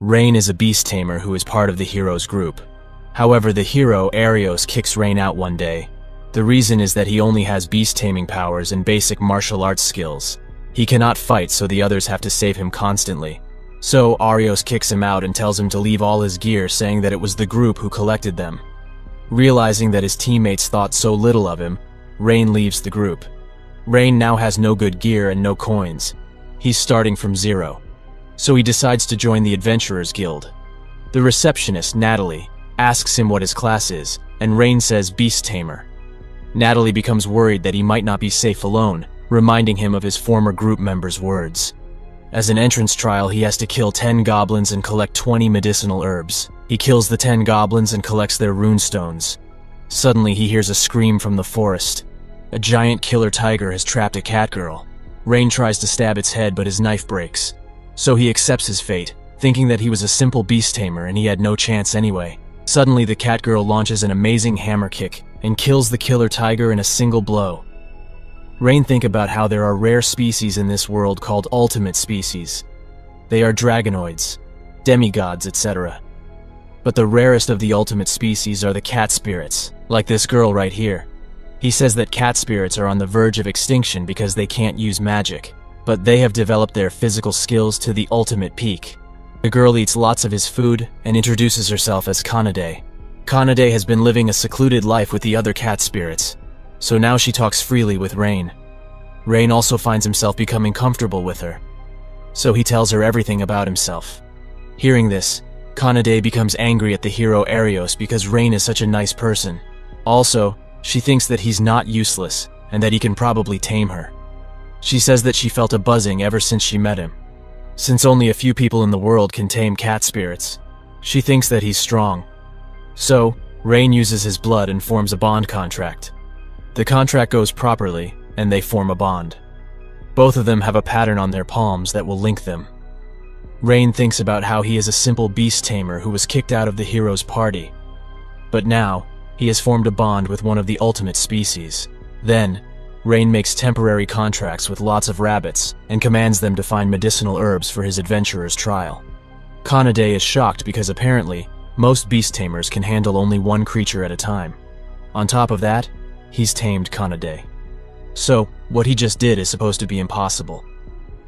Rein is a beast tamer who is part of the hero's group. However, the hero, Arios, kicks Rein out one day. The reason is that he only has beast taming powers and basic martial arts skills. He cannot fight, so the others have to save him constantly. So, Arios kicks him out and tells him to leave all his gear, saying that it was the group who collected them. Realizing that his teammates thought so little of him, Rein leaves the group. Rein now has no good gear and no coins. He's starting from zero. So he decides to join the Adventurers Guild. The receptionist, Natalie, asks him what his class is, and Rein says Beast Tamer. Natalie becomes worried that he might not be safe alone, reminding him of his former group members' words. As an entrance trial, he has to kill 10 goblins and collect 20 medicinal herbs. He kills the 10 goblins and collects their runestones. Suddenly, he hears a scream from the forest. A giant killer tiger has trapped a cat girl. Rein tries to stab its head, but his knife breaks. So he accepts his fate, thinking that he was a simple beast tamer and he had no chance anyway. Suddenly, the cat girl launches an amazing hammer kick and kills the killer tiger in a single blow. Rein thinks about how there are rare species in this world called ultimate species. They are dragonoids, demigods, etc. But the rarest of the ultimate species are the cat spirits, like this girl right here. He says that cat spirits are on the verge of extinction because they can't use magic, but they have developed their physical skills to the ultimate peak. The girl eats lots of his food and introduces herself as Kanade. Kanade has been living a secluded life with the other cat spirits, so now she talks freely with Rein. Rein also finds himself becoming comfortable with her, so he tells her everything about himself. Hearing this, Kanade becomes angry at the hero Arios because Rein is such a nice person. Also, she thinks that he's not useless and that he can probably tame her. She says that she felt a buzzing ever since she met him. Since only a few people in the world can tame cat spirits, she thinks that he's strong. So, Rein uses his blood and forms a bond contract. The contract goes properly, and they form a bond. Both of them have a pattern on their palms that will link them. Rein thinks about how he is a simple beast tamer who was kicked out of the hero's party. But now, he has formed a bond with one of the ultimate species. Then, Rein makes temporary contracts with lots of rabbits and commands them to find medicinal herbs for his adventurer's trial. Kanade is shocked because apparently, most beast tamers can handle only one creature at a time. On top of that, he's tamed Kanade. So, what he just did is supposed to be impossible.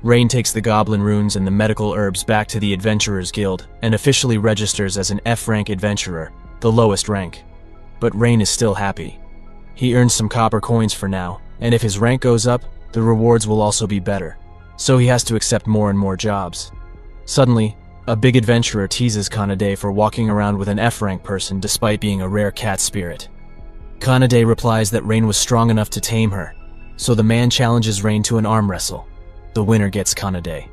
Rein takes the goblin runes and the medical herbs back to the Adventurers Guild and officially registers as an F-rank adventurer, the lowest rank. But Rein is still happy. He earns some copper coins for now, and if his rank goes up, the rewards will also be better. So he has to accept more and more jobs. Suddenly, a big adventurer teases Kanade for walking around with an F-rank person despite being a rare cat spirit. Kanade replies that Rein was strong enough to tame her, so the man challenges Rein to an arm wrestle. The winner gets Kanade.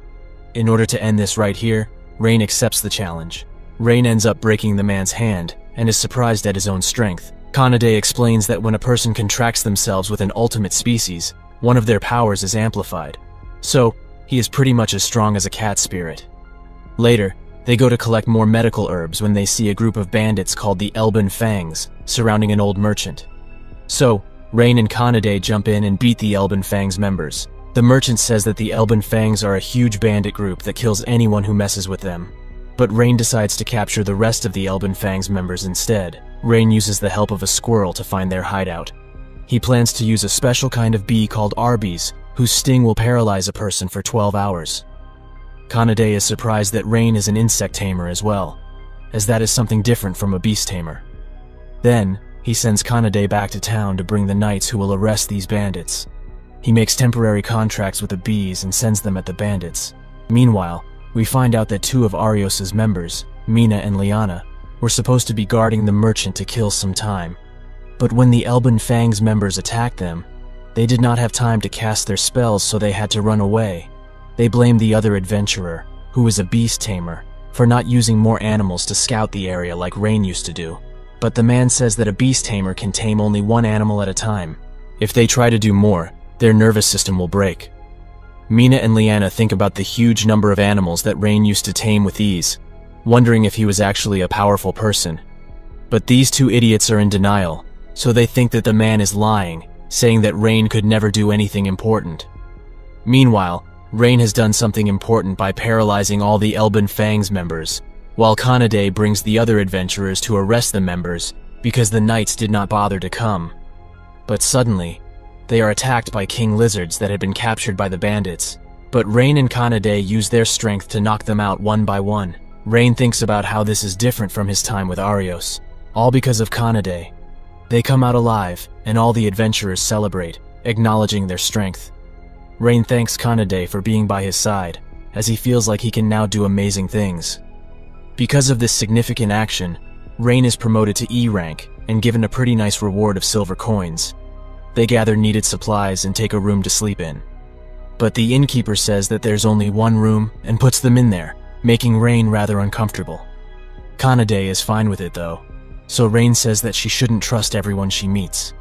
In order to end this right here, Rein accepts the challenge. Rein ends up breaking the man's hand and is surprised at his own strength. Kanade explains that when a person contracts themselves with an ultimate species, one of their powers is amplified. So, he is pretty much as strong as a cat spirit. Later, they go to collect more medical herbs when they see a group of bandits called the Elben Fangs surrounding an old merchant. So, Rein and Kanade jump in and beat the Elben Fangs members. The merchant says that the Elben Fangs are a huge bandit group that kills anyone who messes with them. But Rein decides to capture the rest of the Elben Fangs members instead. Rein uses the help of a squirrel to find their hideout. He plans to use a special kind of bee called Arby's, whose sting will paralyze a person for 12 hours. Kanade is surprised that Rein is an insect tamer as well, as that is something different from a beast tamer. Then, he sends Kanade back to town to bring the knights who will arrest these bandits. He makes temporary contracts with the bees and sends them at the bandits. Meanwhile, we find out that two of Arios' members, Mina and Liana, were supposed to be guarding the merchant to kill some time. But when the Elben Fangs members attacked them, they did not have time to cast their spells, so they had to run away. They blamed the other adventurer, who was a beast tamer, for not using more animals to scout the area like Rein used to do. But the man says that a beast tamer can tame only one animal at a time. If they try to do more, their nervous system will break. Mina and Liana think about the huge number of animals that Rein used to tame with ease, wondering if he was actually a powerful person. But these two idiots are in denial, so they think that the man is lying, saying that Rein could never do anything important. Meanwhile, Rein has done something important by paralyzing all the Elben Fangs members, while Kanade brings the other adventurers to arrest the members because the knights did not bother to come. But suddenly, they are attacked by king lizards that had been captured by the bandits. But Rein and Kanade use their strength to knock them out one by one. Rein thinks about how this is different from his time with Arios, all because of Kanade. They come out alive, and all the adventurers celebrate, acknowledging their strength. Rein thanks Kanade for being by his side, as he feels like he can now do amazing things. Because of this significant action, Rein is promoted to E rank and given a pretty nice reward of silver coins. They gather needed supplies and take a room to sleep in. But the innkeeper says that there's only one room and puts them in there, making Rein rather uncomfortable. Kanade is fine with it though, so Rein says that she shouldn't trust everyone she meets.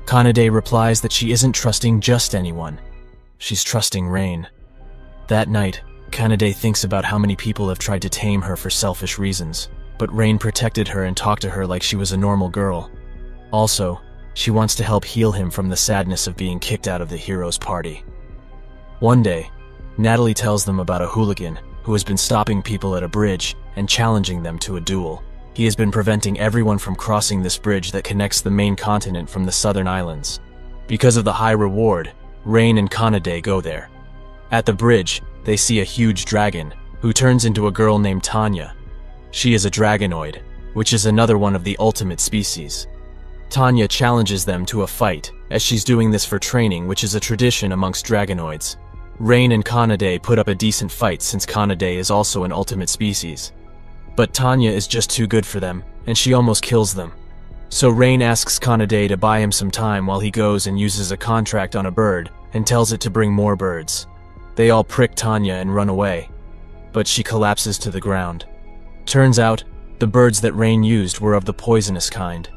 Kanade replies that she isn't trusting just anyone. She's trusting Rein. That night, Kanade thinks about how many people have tried to tame her for selfish reasons, but Rein protected her and talked to her like she was a normal girl. Also, she wants to help heal him from the sadness of being kicked out of the hero's party. One day, Natalie tells them about a hooligan who has been stopping people at a bridge and challenging them to a duel. He has been preventing everyone from crossing this bridge that connects the main continent from the southern islands. Because of the high reward, Rein and Kanade go there. At the bridge, they see a huge dragon, who turns into a girl named Tanya. She is a dragonoid, which is another one of the ultimate species. Tanya challenges them to a fight, as she's doing this for training, which is a tradition amongst dragonoids. Rein and Kanade put up a decent fight since Kanade is also an ultimate species. But Tanya is just too good for them, and she almost kills them. So Rein asks Kanade to buy him some time while he goes and uses a contract on a bird and tells it to bring more birds. They all prick Tanya and run away, but she collapses to the ground. Turns out, the birds that Rein used were of the poisonous kind.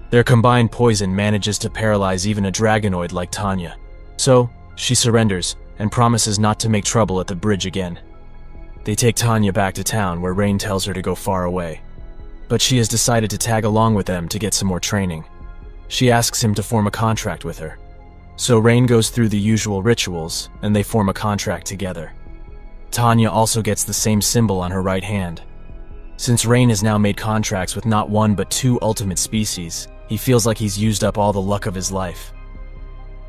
Their combined poison manages to paralyze even a dragonoid like Tanya. So, she surrenders and promises not to make trouble at the bridge again. They take Tanya back to town where Rein tells her to go far away. But she has decided to tag along with them to get some more training. She asks him to form a contract with her. So Rein goes through the usual rituals, and they form a contract together. Tanya also gets the same symbol on her right hand. Since Rein has now made contracts with not one but two ultimate species, he feels like he's used up all the luck of his life.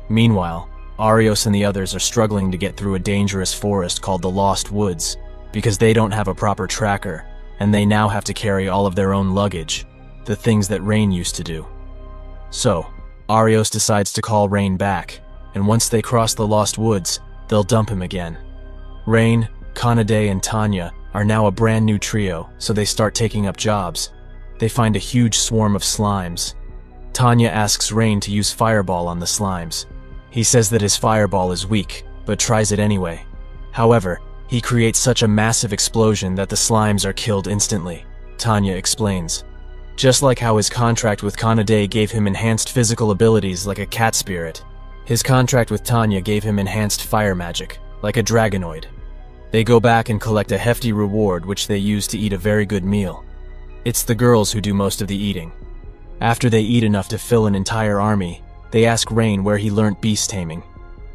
Meanwhile, Arios and the others are struggling to get through a dangerous forest called the Lost Woods, because they don't have a proper tracker, and they now have to carry all of their own luggage, the things that Rein used to do. So, Arios decides to call Rein back, and once they cross the Lost Woods, they'll dump him again. Rein, Kanade, and Tanya are now a brand new trio, so they start taking up jobs. They find a huge swarm of slimes. Tanya asks Rein to use Fireball on the slimes. He says that his Fireball is weak, but tries it anyway. However, he creates such a massive explosion that the slimes are killed instantly, Tanya explains. Just like how his contract with Kanade gave him enhanced physical abilities like a cat spirit, his contract with Tanya gave him enhanced fire magic, like a dragonoid. They go back and collect a hefty reward which they use to eat a very good meal. It's the girls who do most of the eating. After they eat enough to fill an entire army, they ask Rein where he learnt beast taming.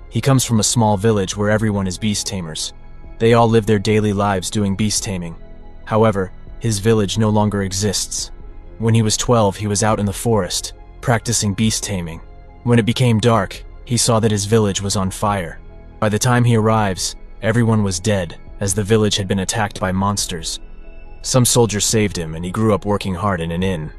He comes from a small village where everyone is beast tamers. They all live their daily lives doing beast taming. However, his village no longer exists. When he was 12, he was out in the forest, practicing beast taming. When it became dark, he saw that his village was on fire. By the time he arrives, everyone was dead, as the village had been attacked by monsters. Some soldiers saved him, and he grew up working hard in an inn.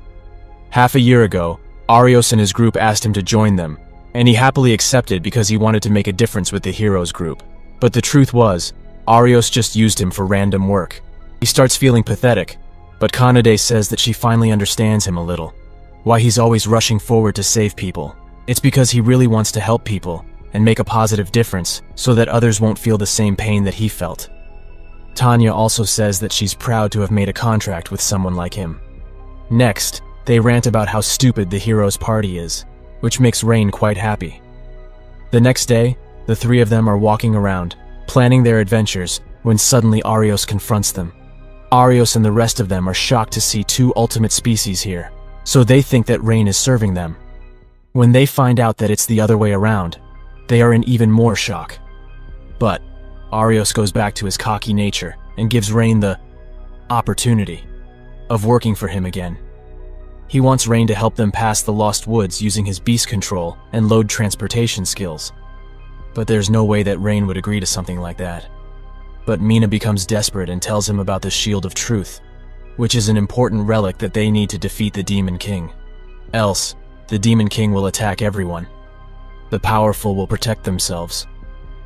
Half a year ago, Arios and his group asked him to join them, and he happily accepted because he wanted to make a difference with the heroes group. But the truth was, Arios just used him for random work. He starts feeling pathetic, but Kanade says that she finally understands him a little. Why he's always rushing forward to save people. It's because he really wants to help people and make a positive difference so that others won't feel the same pain that he felt. Tanya also says that she's proud to have made a contract with someone like him. Next, they rant about how stupid the hero's party is, which makes Rein quite happy. The next day, the three of them are walking around, planning their adventures, when suddenly Arios confronts them. Arios and the rest of them are shocked to see two ultimate species here, so they think that Rein is serving them. When they find out that it's the other way around, they are in even more shock. But Arios goes back to his cocky nature and gives Rein the opportunity of working for him again. He wants Rein to help them pass the Lost Woods using his beast control and load transportation skills. But there's no way that Rein would agree to something like that. But Mina becomes desperate and tells him about the Shield of Truth, which is an important relic that they need to defeat the Demon King. Else, the Demon King will attack everyone. The powerful will protect themselves.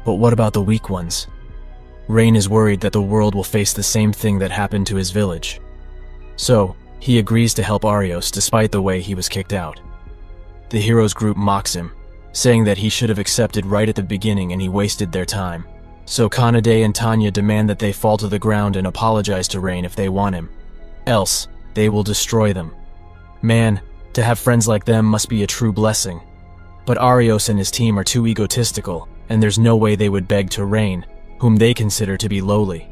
But what about the weak ones? Rein is worried that the world will face the same thing that happened to his village. So, he agrees to help Arios despite the way he was kicked out. The heroes group mocks him, saying that he should have accepted right at the beginning and he wasted their time. So Kanade and Tanya demand that they fall to the ground and apologize to Rein if they want him. Else, they will destroy them. Man, to have friends like them must be a true blessing. But Arios and his team are too egotistical, and there's no way they would beg to Rein, whom they consider to be lowly.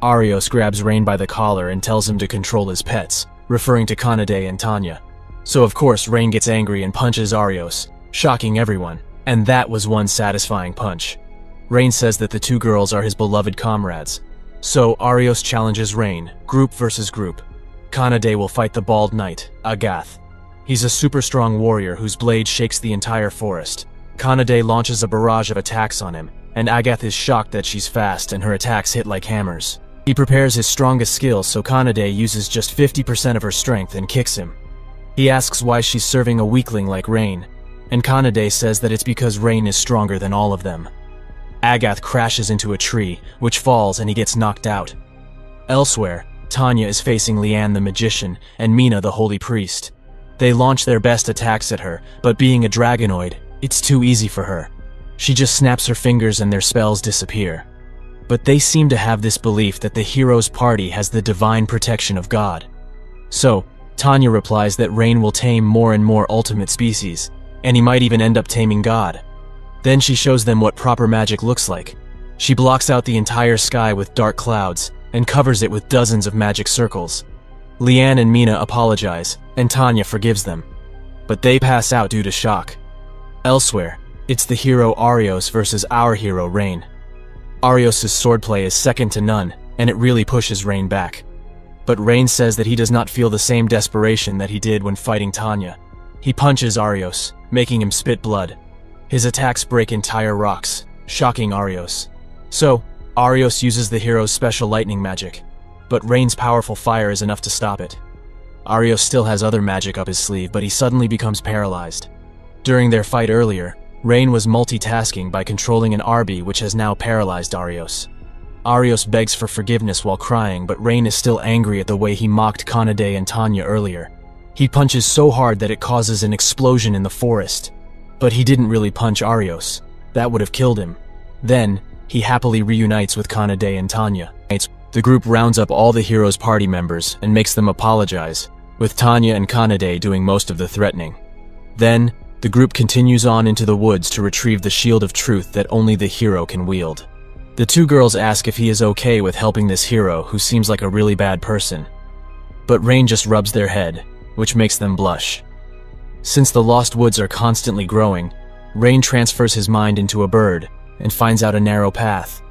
Arios grabs Rein by the collar and tells him to control his pets, referring to Kanade and Tanya. So of course Rein gets angry and punches Arios, shocking everyone, and that was one satisfying punch. Rein says that the two girls are his beloved comrades. So Arios challenges Rein, group versus group. Kanade will fight the bald knight, Agath. He's a super strong warrior whose blade shakes the entire forest. Kanade launches a barrage of attacks on him, and Agath is shocked that she's fast and her attacks hit like hammers. He prepares his strongest skills so Kanade uses just 50% of her strength and kicks him. He asks why she's serving a weakling like Rein, and Kanade says that it's because Rein is stronger than all of them. Agath crashes into a tree, which falls and he gets knocked out. Elsewhere, Tanya is facing Lian the magician and Mina the holy priest. They launch their best attacks at her, but being a dragonoid, it's too easy for her. She just snaps her fingers and their spells disappear. But they seem to have this belief that the hero's party has the divine protection of God. So, Tanya replies that Rein will tame more and more ultimate species, and he might even end up taming God. Then she shows them what proper magic looks like. She blocks out the entire sky with dark clouds, and covers it with dozens of magic circles. Lian and Mina apologize, and Tanya forgives them. But they pass out due to shock. Elsewhere, it's the hero Arios versus our hero Rein. Arios' swordplay is second to none, and it really pushes Rein back. But Rein says that he does not feel the same desperation that he did when fighting Tanya. He punches Arios, making him spit blood. His attacks break entire rocks, shocking Arios. So, Arios uses the hero's special lightning magic, but Rein's powerful fire is enough to stop it. Arios still has other magic up his sleeve, but he suddenly becomes paralyzed. During their fight earlier, Rein was multitasking by controlling an Arby which has now paralyzed Arios. Arios begs for forgiveness while crying, but Rein is still angry at the way he mocked Kanade and Tanya earlier. He punches so hard that it causes an explosion in the forest. But he didn't really punch Arios. That would have killed him. Then, he happily reunites with Kanade and Tanya. The group rounds up all the heroes' party members and makes them apologize, with Tanya and Kanade doing most of the threatening. Then, the group continues on into the woods to retrieve the Shield of Truth that only the hero can wield. The two girls ask if he is okay with helping this hero who seems like a really bad person. But Rein just rubs their head, which makes them blush. Since the Lost Woods are constantly growing, Rein transfers his mind into a bird and finds out a narrow path.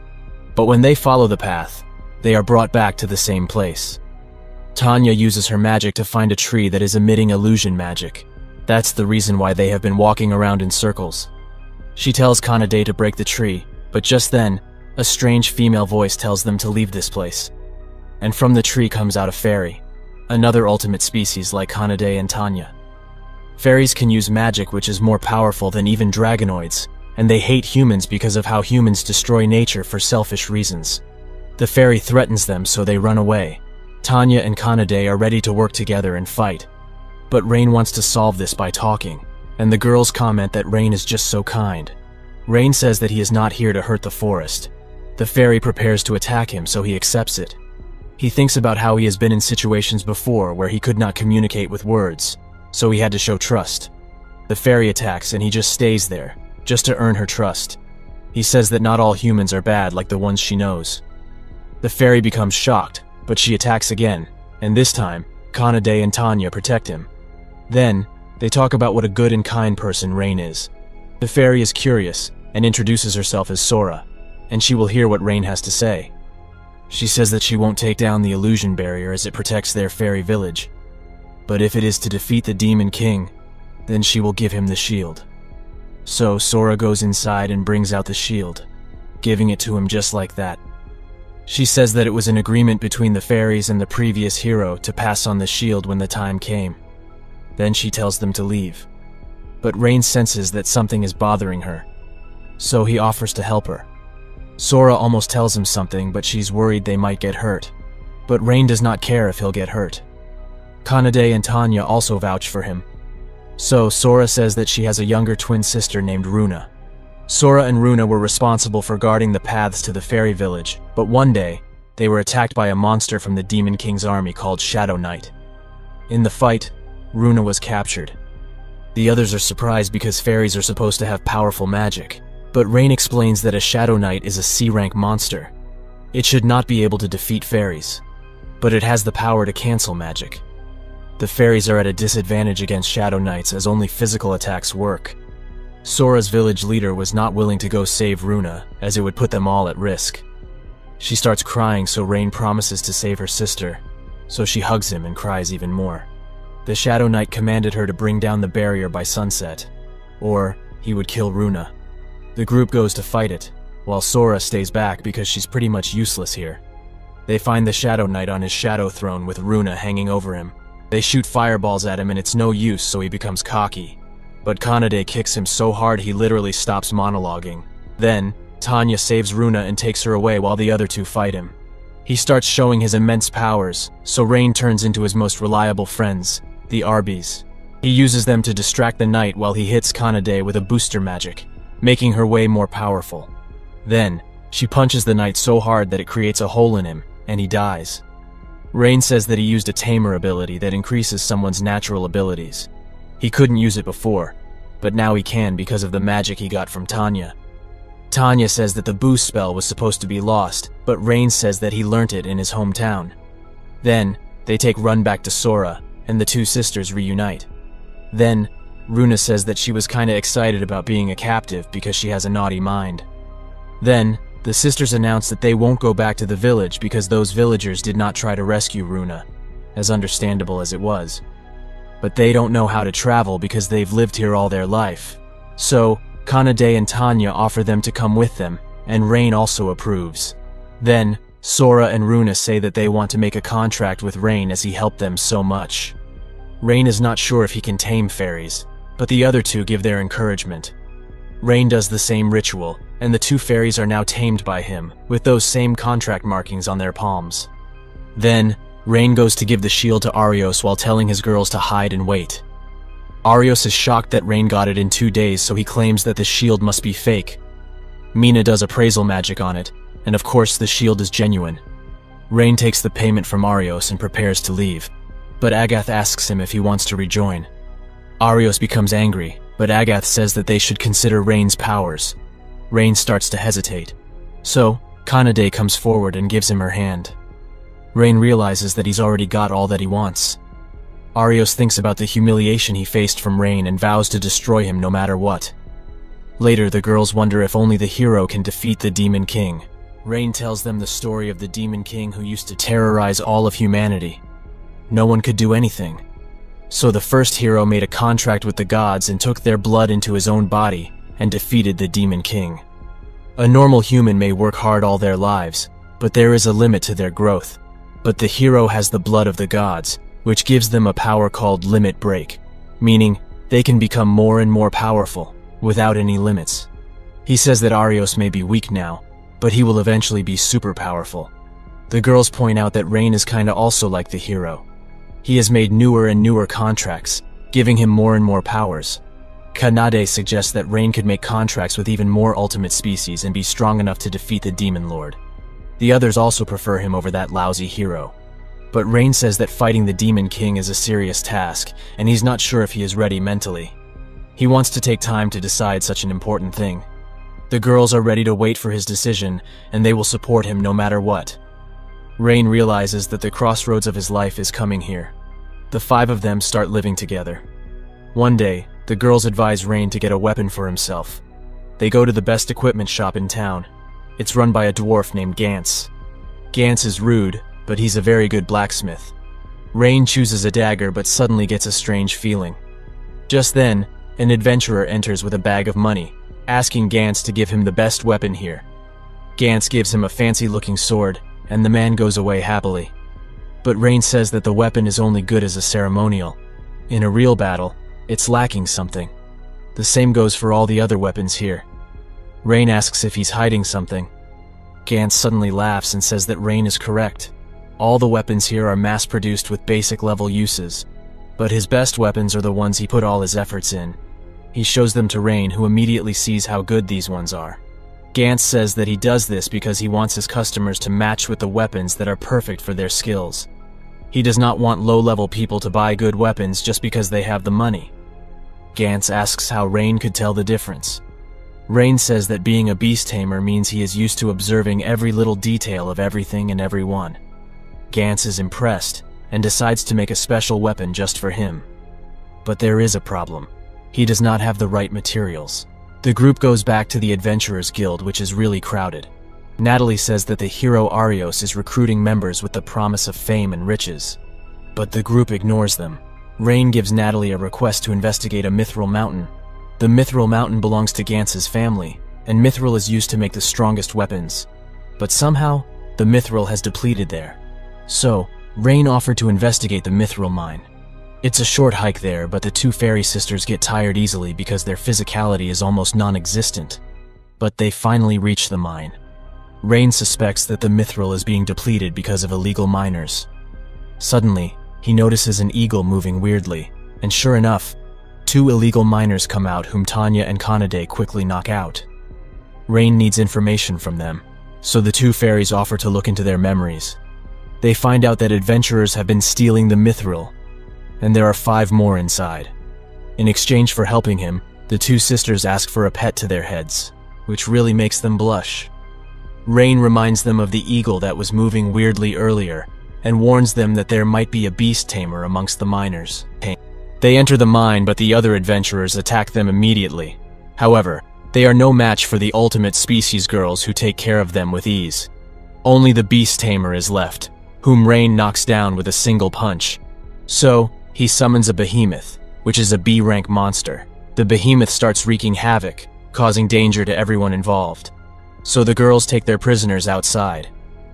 But when they follow the path, they are brought back to the same place. Tanya uses her magic to find a tree that is emitting illusion magic. That's the reason why they have been walking around in circles. She tells Kanade to break the tree, but just then, a strange female voice tells them to leave this place. And from the tree comes out a fairy, another ultimate species like Kanade and Tanya. Fairies can use magic which is more powerful than even dragonoids, and they hate humans because of how humans destroy nature for selfish reasons. The fairy threatens them, so they run away. Tanya and Kanade are ready to work together and fight. But Rein wants to solve this by talking, and the girls comment that Rein is just so kind. Rein says that he is not here to hurt the forest. The fairy prepares to attack him, so he accepts it. He thinks about how he has been in situations before where he could not communicate with words, so he had to show trust. The fairy attacks and he just stays there, just to earn her trust. He says that not all humans are bad like the ones she knows. The fairy becomes shocked, but she attacks again, and this time, Kanade and Tanya protect him. Then, they talk about what a good and kind person Rein is. The fairy is curious and introduces herself as Sora, and she will hear what Rein has to say. She says that she won't take down the illusion barrier as it protects their fairy village. But if it is to defeat the Demon King, then she will give him the shield. So Sora goes inside and brings out the shield, giving it to him just like that. She says that it was an agreement between the fairies and the previous hero to pass on the shield when the time came. Then she tells them to leave. But Rein senses that something is bothering her, so he offers to help her. Sora almost tells him something, but she's worried they might get hurt. But Rein does not care if he'll get hurt. Kanade and Tanya also vouch for him. So Sora says that she has a younger twin sister named Runa. Sora and Runa were responsible for guarding the paths to the fairy village, but one day, they were attacked by a monster from the Demon King's army called Shadow Knight. In the fight, Runa was captured. The others are surprised because fairies are supposed to have powerful magic, but Rein explains that a Shadow Knight is a C-rank monster. It should not be able to defeat fairies, but it has the power to cancel magic. The fairies are at a disadvantage against Shadow Knights as only physical attacks work. Sora's village leader was not willing to go save Runa, as it would put them all at risk. She starts crying, so Rein promises to save her sister, so she hugs him and cries even more. The Shadow Knight commanded her to bring down the barrier by sunset, or he would kill Runa. The group goes to fight it, while Sora stays back because she's pretty much useless here. They find the Shadow Knight on his shadow throne with Runa hanging over him. They shoot fireballs at him and it's no use, so he becomes cocky. But Kanade kicks him so hard he literally stops monologuing. Then, Tanya saves Runa and takes her away while the other two fight him. He starts showing his immense powers, so Rein turns into his most reliable friends, the Arbies. He uses them to distract the knight while he hits Kanade with a booster magic, making her way more powerful. Then, she punches the knight so hard that it creates a hole in him, and he dies. Rein says that he used a Tamer ability that increases someone's natural abilities. He couldn't use it before, but now he can because of the magic he got from Tanya. Tanya says that the boost spell was supposed to be lost, but Rein says that he learnt it in his hometown. Then, they take Run back to Sora, and the two sisters reunite. Then, Runa says that she was kinda excited about being a captive because she has a naughty mind. Then, the sisters announce that they won't go back to the village because those villagers did not try to rescue Runa, as understandable as it was. But they don't know how to travel because they've lived here all their life. So, Kanade and Tanya offer them to come with them, and Rein also approves. Then, Sora and Runa say that they want to make a contract with Rein as he helped them so much. Rein is not sure if he can tame fairies, but the other two give their encouragement. Rein does the same ritual, and the two fairies are now tamed by him, with those same contract markings on their palms. Then, Rein goes to give the shield to Arios while telling his girls to hide and wait. Arios is shocked that Rein got it in 2 days, so he claims that the shield must be fake. Mina does appraisal magic on it, and of course the shield is genuine. Rein takes the payment from Arios and prepares to leave, but Agath asks him if he wants to rejoin. Arios becomes angry, but Agath says that they should consider Rein's powers. Rein starts to hesitate, so Kanade comes forward and gives him her hand. Rein realizes that he's already got all that he wants. Arios thinks about the humiliation he faced from Rein and vows to destroy him no matter what. Later, the girls wonder if only the hero can defeat the Demon King. Rein tells them the story of the Demon King who used to terrorize all of humanity. No one could do anything. So the first hero made a contract with the gods and took their blood into his own body and defeated the Demon King. A normal human may work hard all their lives, but there is a limit to their growth. But the hero has the blood of the gods, which gives them a power called Limit Break, meaning they can become more and more powerful, without any limits. He says that Arios may be weak now, but he will eventually be super powerful. The girls point out that Rein is kinda also like the hero. He has made newer and newer contracts, giving him more and more powers. Kanade suggests that Rein could make contracts with even more ultimate species and be strong enough to defeat the Demon Lord. The others also prefer him over that lousy hero. But Rein says that fighting the Demon King is a serious task, and he's not sure if he is ready mentally. He wants to take time to decide such an important thing. The girls are ready to wait for his decision, and they will support him no matter what. Rein realizes that the crossroads of his life is coming here. The 5 of them start living together. One day, the girls advise Rein to get a weapon for himself. They go to the best equipment shop in town. It's run by a dwarf named Gantz. Gantz is rude, but he's a very good blacksmith. Rein chooses a dagger but suddenly gets a strange feeling. Just then, an adventurer enters with a bag of money, asking Gantz to give him the best weapon here. Gantz gives him a fancy-looking sword, and the man goes away happily. But Rein says that the weapon is only good as a ceremonial. In a real battle, it's lacking something. The same goes for all the other weapons here. Rein asks if he's hiding something. Gantz suddenly laughs and says that Rein is correct. All the weapons here are mass-produced with basic-level uses, but his best weapons are the ones he put all his efforts in. He shows them to Rein, who immediately sees how good these ones are. Gantz says that he does this because he wants his customers to match with the weapons that are perfect for their skills. He does not want low-level people to buy good weapons just because they have the money. Gantz asks how Rein could tell the difference. Rein says that being a Beast Tamer means he is used to observing every little detail of everything and everyone. Gantz is impressed and decides to make a special weapon just for him. But there is a problem. He does not have the right materials. The group goes back to the Adventurers Guild, which is really crowded. Natalie says that the hero Arios is recruiting members with the promise of fame and riches. But the group ignores them. Rein gives Natalie a request to investigate a mithril mountain. The mithril mountain belongs to Gantz's family, and mithril is used to make the strongest weapons. But somehow, the mithril has depleted there. So, Rein offered to investigate the mithril mine. It's a short hike there, but the two fairy sisters get tired easily because their physicality is almost non-existent. But they finally reach the mine. Rein suspects that the mithril is being depleted because of illegal miners. Suddenly, he notices an eagle moving weirdly, and sure enough, two illegal miners come out whom Tanya and Kanade quickly knock out. Rein needs information from them, so the two fairies offer to look into their memories. They find out that adventurers have been stealing the mithril, and there are 5 more inside. In exchange for helping him, the two sisters ask for a pet to their heads, which really makes them blush. Rein reminds them of the eagle that was moving weirdly earlier, and warns them that there might be a Beast Tamer amongst the miners. They enter the mine, but the other adventurers attack them immediately. However, they are no match for the ultimate species girls who take care of them with ease. Only the Beast Tamer is left, whom Rein knocks down with a single punch. So, he summons a behemoth, which is a B-rank monster. The behemoth starts wreaking havoc, causing danger to everyone involved. So the girls take their prisoners outside.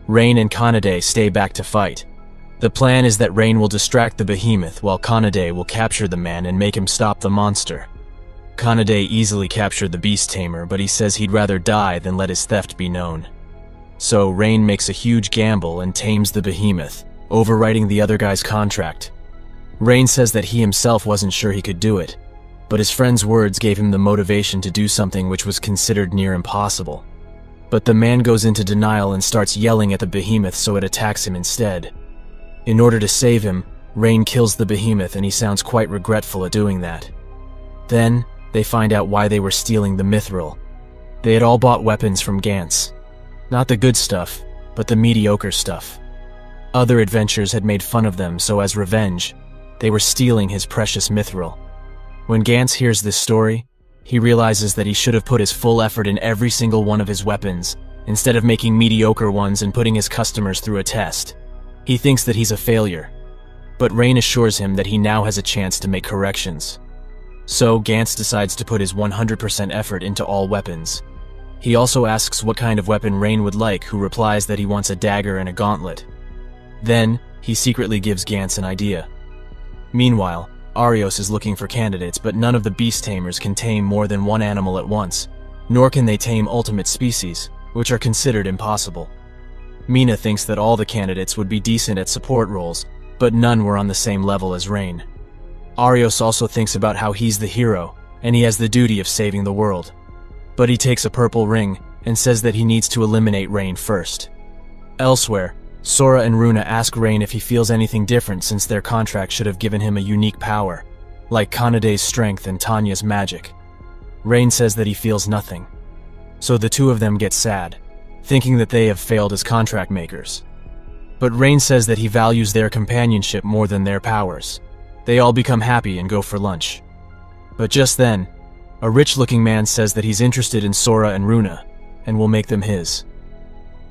Rein and Kanade stay back to fight. The plan is that Rein will distract the behemoth while Kanade will capture the man and make him stop the monster. Kanade easily captured the Beast Tamer, but he says he'd rather die than let his theft be known. So Rein makes a huge gamble and tames the behemoth, overwriting the other guy's contract. Rein says that he himself wasn't sure he could do it, but his friend's words gave him the motivation to do something which was considered near impossible. But the man goes into denial and starts yelling at the behemoth, so it attacks him instead. In order to save him, Rein kills the behemoth, and he sounds quite regretful at doing that. Then, they find out why they were stealing the mithril. They had all bought weapons from Gantz. Not the good stuff, but the mediocre stuff. Other adventurers had made fun of them, so as revenge, they were stealing his precious mithril. When Gantz hears this story, he realizes that he should have put his full effort in every single one of his weapons, instead of making mediocre ones and putting his customers through a test. He thinks that he's a failure, but Rein assures him that he now has a chance to make corrections. So Gantz decides to put his 100% effort into all weapons. He also asks what kind of weapon Rein would like, who replies that he wants a dagger and a gauntlet. Then, he secretly gives Gantz an idea. Meanwhile, Arios is looking for candidates, but none of the Beast Tamers can tame more than one animal at once, nor can they tame ultimate species, which are considered impossible. Mina thinks that all the candidates would be decent at support roles, but none were on the same level as Rein. Arios also thinks about how he's the hero, and he has the duty of saving the world. But he takes a purple ring and says that he needs to eliminate Rein first. Elsewhere, Sora and Runa ask Rein if he feels anything different, since their contract should have given him a unique power, like Kanade's strength and Tanya's magic. Rein says that he feels nothing. So the two of them get sad, thinking that they have failed as contract makers. But Rein says that he values their companionship more than their powers. They all become happy and go for lunch. But just then, a rich-looking man says that he's interested in Sora and Runa, and will make them his.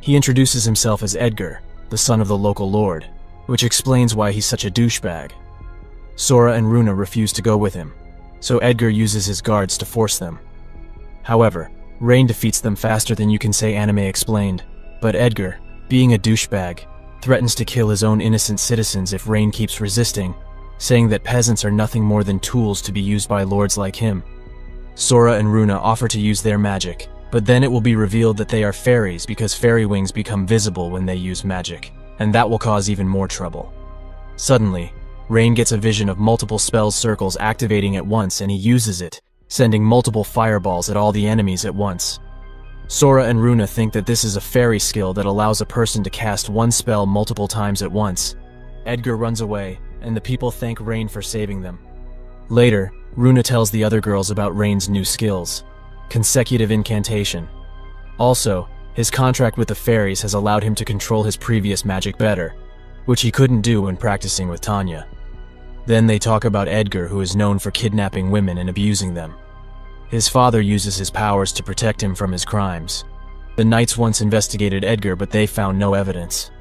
He introduces himself as Edgar, the son of the local lord, which explains why he's such a douchebag. Sora and Runa refuse to go with him, so Edgar uses his guards to force them. However, Rein defeats them faster than you can say anime explained, but Edgar, being a douchebag, threatens to kill his own innocent citizens if Rein keeps resisting, saying that peasants are nothing more than tools to be used by lords like him. Sora and Runa offer to use their magic, but then it will be revealed that they are fairies because fairy wings become visible when they use magic, and that will cause even more trouble. Suddenly, Rein gets a vision of multiple spell circles activating at once and he uses it, sending multiple fireballs at all the enemies at once. Sora and Runa think that this is a fairy skill that allows a person to cast one spell multiple times at once. Edgar runs away, and the people thank Rein for saving them. Later, Runa tells the other girls about Rein's new skills, consecutive incantation. Also, his contract with the fairies has allowed him to control his previous magic better, which he couldn't do when practicing with Tanya. Then they talk about Edgar, who is known for kidnapping women and abusing them. His father uses his powers to protect him from his crimes. The Knights once investigated Edgar, but they found no evidence.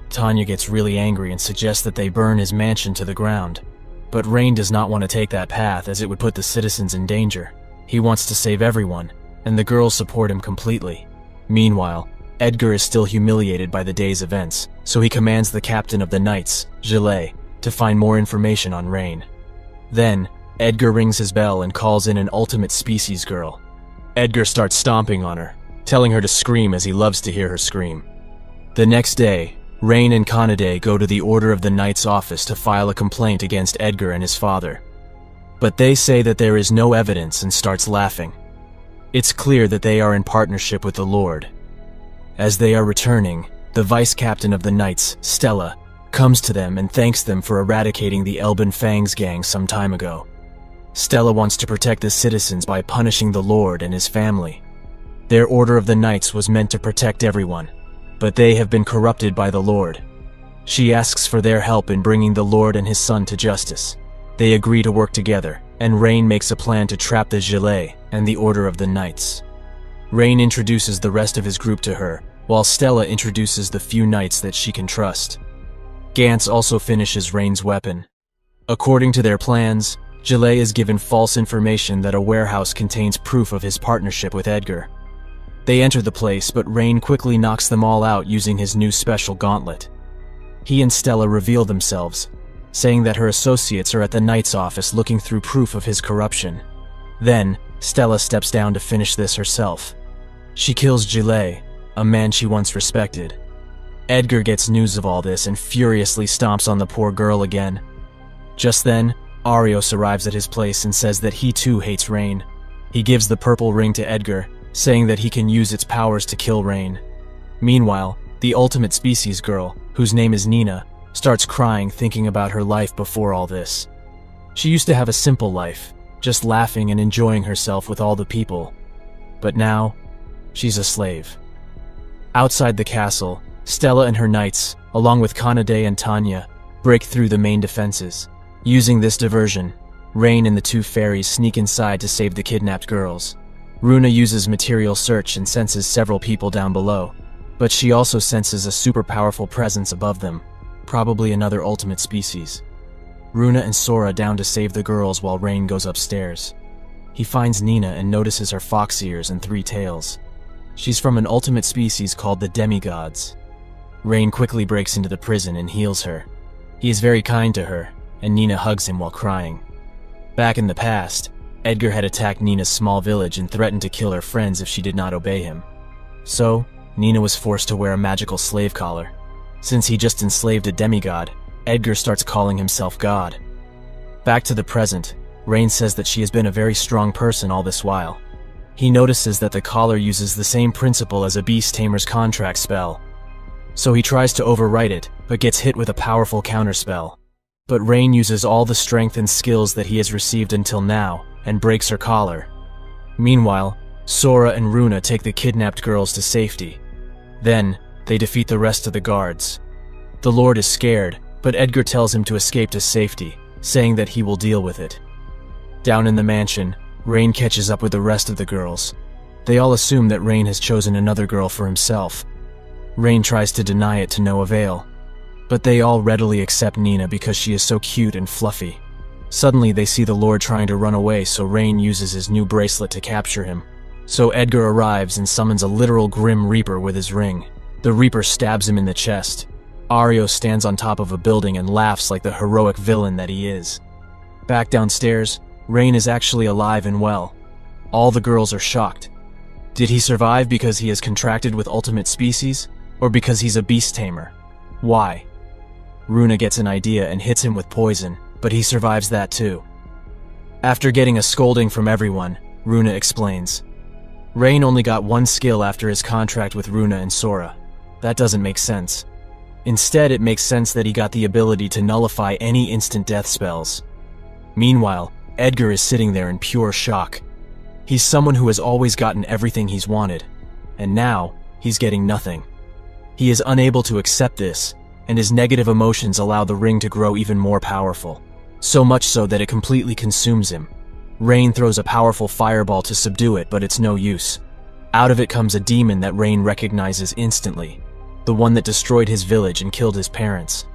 Tanya gets really angry and suggests that they burn his mansion to the ground. But Rein does not want to take that path as it would put the citizens in danger. He wants to save everyone, and the girls support him completely. Meanwhile, Edgar is still humiliated by the day's events, so he commands the captain of the Knights, Gillet, to find more information on Rein. Then, Edgar rings his bell and calls in an ultimate species girl. Edgar starts stomping on her, telling her to scream as he loves to hear her scream. The next day, Rein and Kanade go to the Order of the Knights office to file a complaint against Edgar and his father. But they say that there is no evidence and starts laughing. It's clear that they are in partnership with the Lord. As they are returning, the vice captain of the Knights, Stella, comes to them and thanks them for eradicating the Elben Fangs gang some time ago. Stella wants to protect the citizens by punishing the Lord and his family. Their Order of the Knights was meant to protect everyone, but they have been corrupted by the Lord. She asks for their help in bringing the Lord and his son to justice. They agree to work together, and Rein makes a plan to trap the Gillet and the Order of the Knights. Rein introduces the rest of his group to her, while Stella introduces the few knights that she can trust. Gantz also finishes Rein's weapon. According to their plans, Gillet is given false information that a warehouse contains proof of his partnership with Edgar. They enter the place, but Rein quickly knocks them all out using his new special gauntlet. He and Stella reveal themselves, saying that her associates are at the Knight's office looking through proof of his corruption. Then, Stella steps down to finish this herself. She kills Gillet, a man she once respected. Edgar gets news of all this and furiously stomps on the poor girl again. Just then, Arios arrives at his place and says that he too hates Rein. He gives the purple ring to Edgar, saying that he can use its powers to kill Rein. Meanwhile, the ultimate species girl, whose name is Nina, starts crying thinking about her life before all this. She used to have a simple life, just laughing and enjoying herself with all the people. But now, she's a slave. Outside the castle, Stella and her knights, along with Kanade and Tanya, break through the main defenses. Using this diversion, Rein and the two fairies sneak inside to save the kidnapped girls. Runa uses material search and senses several people down below, but she also senses a super powerful presence above them, probably another ultimate species. Runa and Sora down to save the girls while Rein goes upstairs. He finds Nina and notices her fox ears and 3 tails. She's from an ultimate species called the demigods. Rein quickly breaks into the prison and heals her. He is very kind to her, and Nina hugs him while crying. Back in the past, Edgar had attacked Nina's small village and threatened to kill her friends if she did not obey him. So, Nina was forced to wear a magical slave collar. Since he just enslaved a demigod, Edgar starts calling himself God. Back to the present, Rein says that she has been a very strong person all this while. He notices that the collar uses the same principle as a Beast Tamer's contract spell. So he tries to overwrite it, but gets hit with a powerful counterspell. But Rein uses all the strength and skills that he has received until now, and breaks her collar. Meanwhile, Sora and Runa take the kidnapped girls to safety. Then, they defeat the rest of the guards. The Lord is scared, but Edgar tells him to escape to safety, saying that he will deal with it. Down in the mansion, Rein catches up with the rest of the girls. They all assume that Rein has chosen another girl for himself. Rein tries to deny it to no avail. But they all readily accept Nina because she is so cute and fluffy. Suddenly they see the Lord trying to run away, so Rein uses his new bracelet to capture him. So Edgar arrives and summons a literal Grim Reaper with his ring. The Reaper stabs him in the chest. Ario stands on top of a building and laughs like the heroic villain that he is. Back downstairs, Rein is actually alive and well. All the girls are shocked. Did he survive because he has contracted with Ultimate Species, or because he's a Beast Tamer? Why? Runa gets an idea and hits him with poison, but he survives that too. After getting a scolding from everyone, Runa explains. Rein only got one skill after his contract with Runa and Sora. That doesn't make sense. Instead, it makes sense that he got the ability to nullify any instant death spells. Meanwhile, Edgar is sitting there in pure shock. He's someone who has always gotten everything he's wanted, and now he's getting nothing. He is unable to accept this, and his negative emotions allow the ring to grow even more powerful, so much so that it completely consumes him. Rein throws a powerful fireball to subdue it, but it's no use. Out of it comes a demon that Rein recognizes instantly, the one that destroyed his village and killed his parents.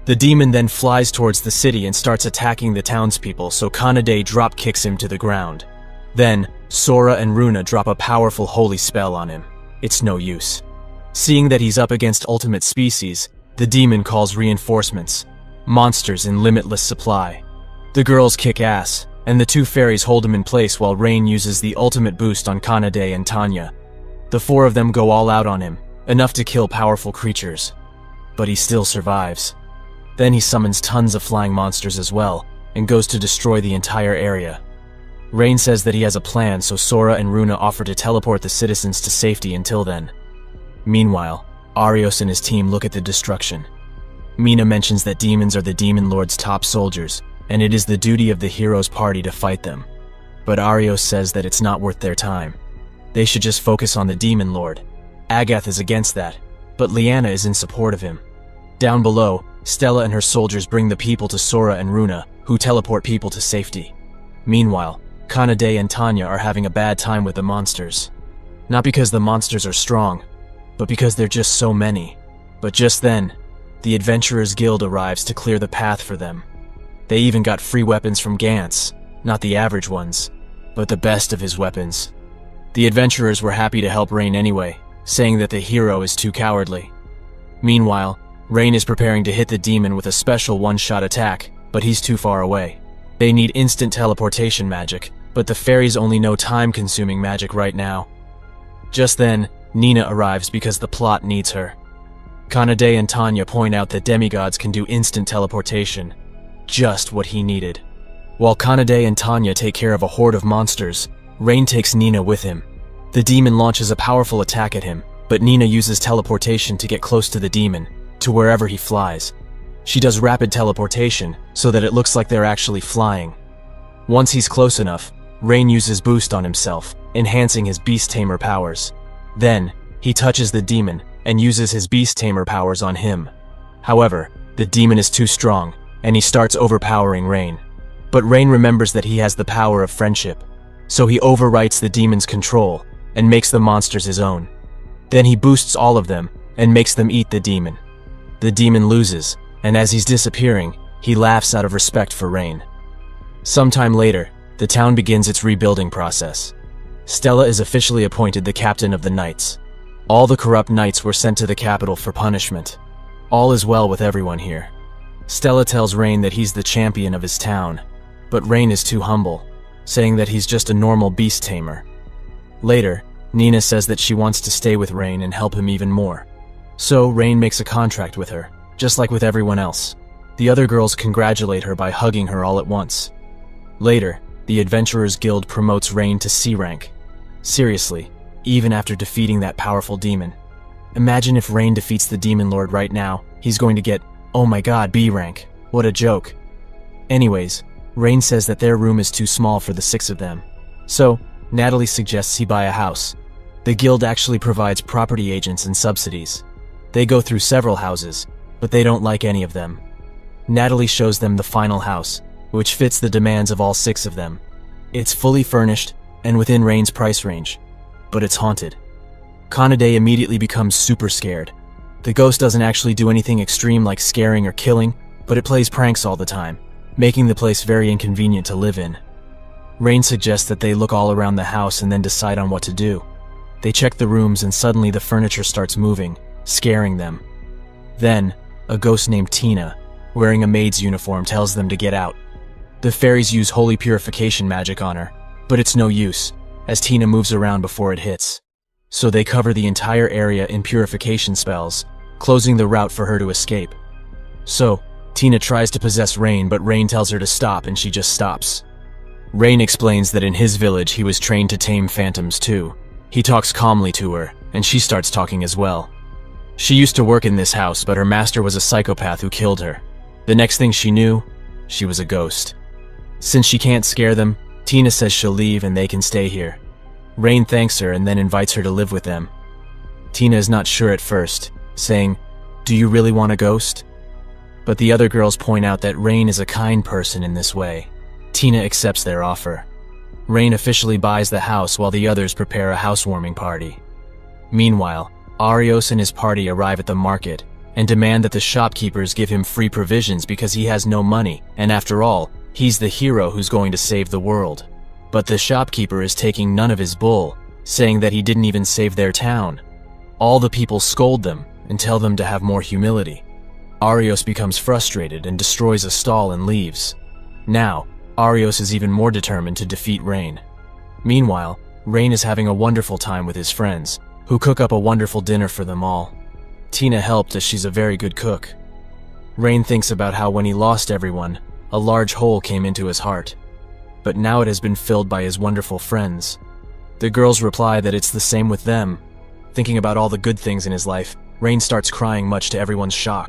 The demon then flies towards the city and starts attacking the townspeople, so Kanade drop kicks him to the ground. Then, Sora and Runa drop a powerful holy spell on him. It's no use. Seeing that he's up against Ultimate Species, the demon calls reinforcements, monsters in limitless supply. The girls kick ass, and the two fairies hold him in place while Rein uses the ultimate boost on Kanade and Tanya. The four of them go all out on him, enough to kill powerful creatures. But he still survives. Then he summons tons of flying monsters as well, and goes to destroy the entire area. Rein says that he has a plan, so Sora and Runa offer to teleport the citizens to safety until then. Meanwhile, Arios and his team look at the destruction. Mina mentions that demons are the Demon Lord's top soldiers, and it is the duty of the heroes' party to fight them. But Arios says that it's not worth their time. They should just focus on the Demon Lord. Agath is against that, but Liana is in support of him. Down below, Stella and her soldiers bring the people to Sora and Runa, who teleport people to safety. Meanwhile, Kanade and Tanya are having a bad time with the monsters. Not because the monsters are strong, but because they're just so many. But just then, the Adventurers Guild arrives to clear the path for them. They even got free weapons from Gantz, not the average ones, but the best of his weapons. The adventurers were happy to help Rein anyway, saying that the hero is too cowardly. Meanwhile, Rein is preparing to hit the demon with a special one-shot attack, but he's too far away. They need instant teleportation magic, but the fairies only know time-consuming magic right now. Just then, Nina arrives because the plot needs her. Kanade and Tanya point out that demigods can do instant teleportation. Just what he needed. While Kanade and Tanya take care of a horde of monsters, Rein takes Nina with him. The demon launches a powerful attack at him, but Nina uses teleportation to get close to the demon, to wherever he flies. She does rapid teleportation, so that it looks like they're actually flying. Once he's close enough, Rein uses boost on himself, enhancing his Beast Tamer powers. Then, he touches the demon, and uses his Beast Tamer powers on him. However, the demon is too strong, and he starts overpowering Rein. But Rein remembers that he has the power of friendship, so he overwrites the demon's control, and makes the monsters his own. Then he boosts all of them, and makes them eat the demon. The demon loses, and as he's disappearing, he laughs out of respect for Rein. Sometime later, the town begins its rebuilding process. Stella is officially appointed the captain of the knights. All the corrupt knights were sent to the capital for punishment. All is well with everyone here. Stella tells Rein that he's the champion of his town, but Rein is too humble, saying that he's just a normal beast tamer. Later, Nina says that she wants to stay with Rein and help him even more. So Rein makes a contract with her, just like with everyone else. The other girls congratulate her by hugging her all at once. Later, the Adventurers Guild promotes Rein to C rank. Seriously, even after defeating that powerful demon. Imagine if Rein defeats the Demon Lord right now, he's going to get, oh my god, B rank. What a joke. Anyways, Rein says that their room is too small for the 6 of them. So, Natalie suggests he buy a house. The guild actually provides property agents and subsidies. They go through several houses, but they don't like any of them. Natalie shows them the final house, which fits the demands of all 6 of them. It's fully furnished and within Rein's price range, but it's haunted. Kanade immediately becomes super scared. The ghost doesn't actually do anything extreme like scaring or killing, but it plays pranks all the time, making the place very inconvenient to live in. Rein suggests that they look all around the house and then decide on what to do. They check the rooms and suddenly the furniture starts moving, scaring them. Then, a ghost named Tina, wearing a maid's uniform, tells them to get out. The fairies use holy purification magic on her, but it's no use, as Tina moves around before it hits. So they cover the entire area in purification spells, closing the route for her to escape. So, Tina tries to possess Rein, but Rein tells her to stop and she just stops. Rein explains that in his village he was trained to tame phantoms too. He talks calmly to her, and she starts talking as well. She used to work in this house, but her master was a psychopath who killed her. The next thing she knew, she was a ghost. Since she can't scare them, Tina says she'll leave and they can stay here. Rein thanks her and then invites her to live with them. Tina is not sure at first, saying, "Do you really want a ghost?" But the other girls point out that Rein is a kind person in this way. Tina accepts their offer. Rein officially buys the house while the others prepare a housewarming party. Meanwhile, Arios and his party arrive at the market and demand that the shopkeepers give him free provisions because he has no money, and after all, he's the hero who's going to save the world. But the shopkeeper is taking none of his bull, saying that he didn't even save their town. All the people scold them and tell them to have more humility. Arios becomes frustrated and destroys a stall and leaves. Now, Arios is even more determined to defeat Rein. Meanwhile, Rein is having a wonderful time with his friends, who cook up a wonderful dinner for them all. Tina helped as she's a very good cook. Rein thinks about how when he lost everyone, a large hole came into his heart. But now it has been filled by his wonderful friends. The girls reply that it's the same with them. Thinking about all the good things in his life, Rein starts crying much to everyone's shock.